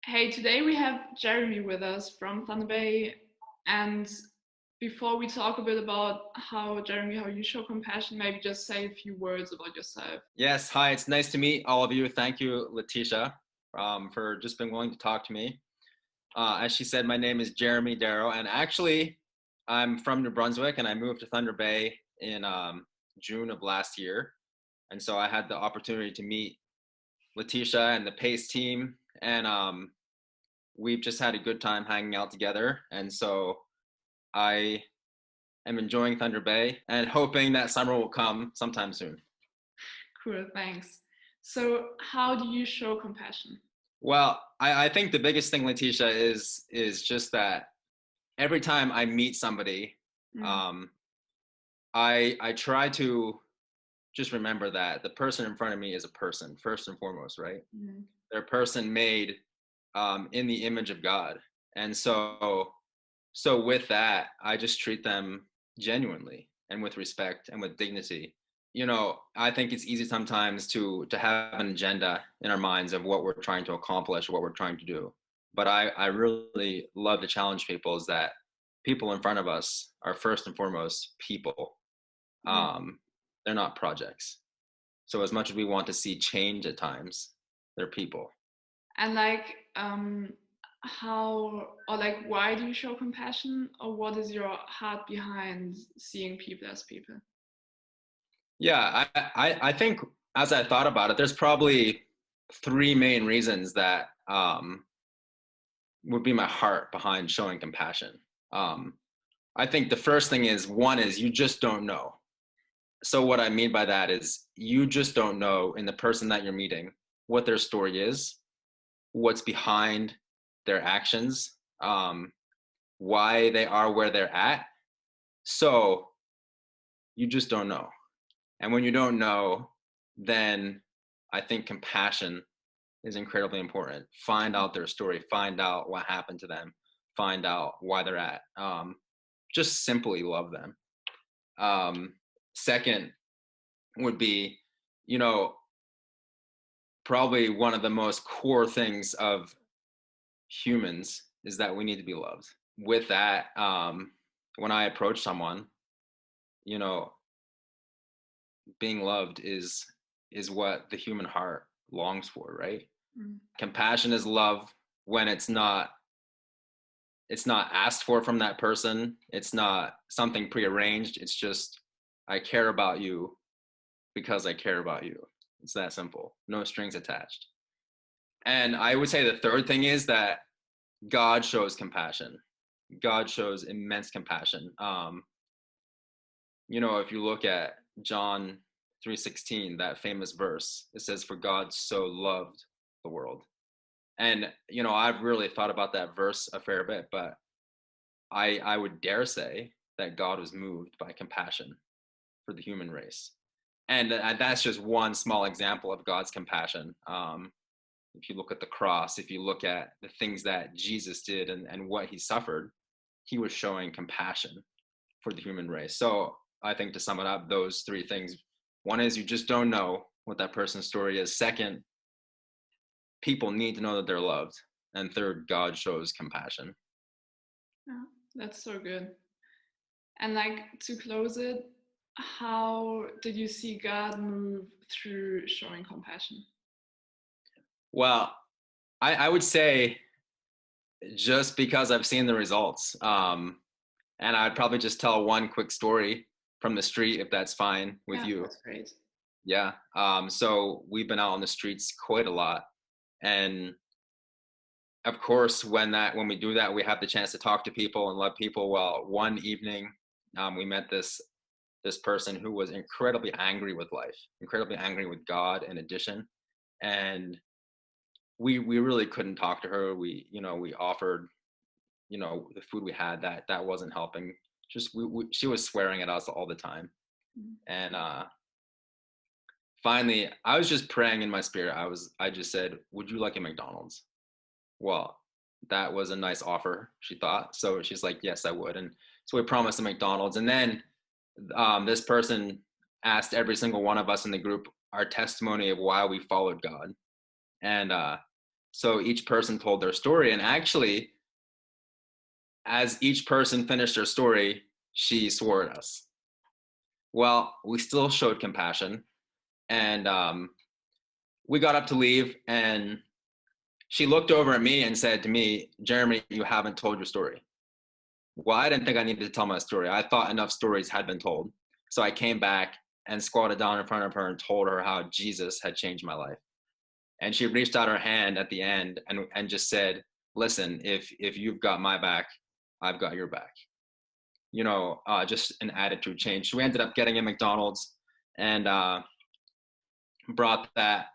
Hey, today we have Jeremy with us from Thunder Bay. And before we talk a bit about Jeremy, how you show compassion, maybe just say a few words about yourself. Yes, hi, it's nice to meet all of you. Thank you, Letitia, for just being willing to talk to me. As she said, my name is Jeremy Darrow, and actually, I'm from New Brunswick, and I moved to Thunder Bay in June of last year. And so I had the opportunity to meet Letitia and the PACE team, and we've just had a good time hanging out together. And so I am enjoying Thunder Bay and hoping that summer will come sometime soon. Cool, thanks. So, how do you show compassion? Well, I think the biggest thing, Letitia, is just that every time I meet somebody, Mm, um, I try to just remember that the person in front of me is a person first and foremost, right? mm, They're a person made in the image of God, and so with that, I just treat them genuinely and with respect and with dignity. I think it's easy sometimes to have an agenda in our minds of what we're trying to accomplish, what we're trying to do. But I really love to challenge people is that people in front of us are first and foremost people. mm. Um, they're not projects. So as much as we want to see change at times, they're people. And how or why do you show compassion, or what is your heart behind seeing people as people? Yeah, I think as I thought about it, there's probably three main reasons that would be my heart behind showing compassion. Um, I think the first thing is one is you just don't know. So what I mean by that is you just don't know in the person that you're meeting what their story is, what's behind their actions, why they are where they're at. So you just don't know. And when you don't know, then I think compassion is incredibly important. Find out their story, find out what happened to them, find out why they're at. Just simply love them. Um, Second would be, you know, probably one of the most core things of humans is that we need to be loved. With that, when I approach someone, you know, being loved is what the human heart longs for, right? Mm. Compassion is love when it's not asked for from that person. It's not something prearranged. It's just I care about you because I care about you. It's that simple. No strings attached. And I would say the third thing is that God shows compassion. God shows immense compassion. If you look at John 3:16, that famous verse, it says, "For God so loved the world." And I've really thought about that verse a fair bit, but I would dare say that God was moved by compassion for the human race. And that's just one small example of God's compassion. If you look at the cross, if you look at the things that Jesus did and what he suffered, he was showing compassion for the human race. So I think to sum it up, those three things. One is you just don't know what that person's story is. Second, people need to know that they're loved. And third, God shows compassion. Yeah, that's so good. And to close it, how did you see God move through showing compassion? Well, I would say just because I've seen the results. And I'd probably just tell one quick story from the street if that's fine with Yeah, you. that's great. Yeah. So we've been out on the streets quite a lot. And of course, when we do that, we have the chance to talk to people and love people. Well, one evening, we met this person who was incredibly angry with life, incredibly angry with God in addition. And we really couldn't talk to her. We offered, the food we had that wasn't helping. Just she was swearing at us all the time. Mm. And finally, I was just praying in my spirit. I just said, "Would you like a McDonald's?" Well, that was a nice offer, she thought. So she's like, "Yes, I would." And so we promised a McDonald's. And then this person asked every single one of us in the group our testimony of why we followed God. And So each person told their story, and actually, as each person finished their story, she swore at us. Well, we still showed compassion, and we got up to leave, and she looked over at me and said to me, "Jeremy, you haven't told your story." Well, I didn't think I needed to tell my story. I thought enough stories had been told. So I came back and squatted down in front of her and told her how Jesus had changed my life. And she reached out her hand at the end and just said, "Listen, if you've got my back, I've got your back." Just an attitude change. So we ended up getting a McDonald's and brought that.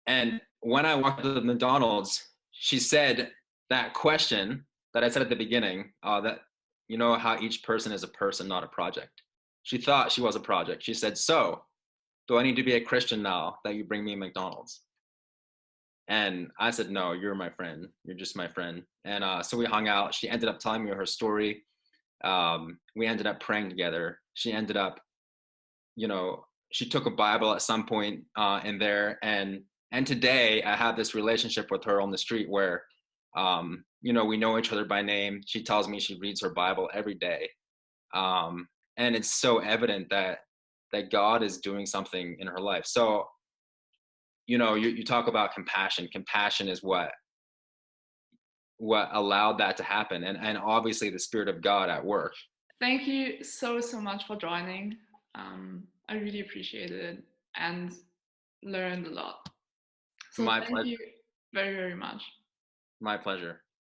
And when I walked to the McDonald's, she said that question that I said at the beginning, that you know how each person is a person, not a project. She thought she was a project. She said, "So, do I need to be a Christian now that you bring me McDonald's?" And I said, "No, you're my friend. You're just my friend." And so we hung out. She ended up telling me her story. We ended up praying together. She ended up, she took a Bible at some point in there, and today I have this relationship with her on the street where, we know each other by name. She tells me she reads her Bible every day, and it's so evident that God is doing something in her life. So, you talk about compassion. Compassion is what allowed that to happen, and obviously the Spirit of God at work. Thank you so, so much for joining. I really appreciate it and learned a lot. So My thank pleasure. you very, very much. My pleasure.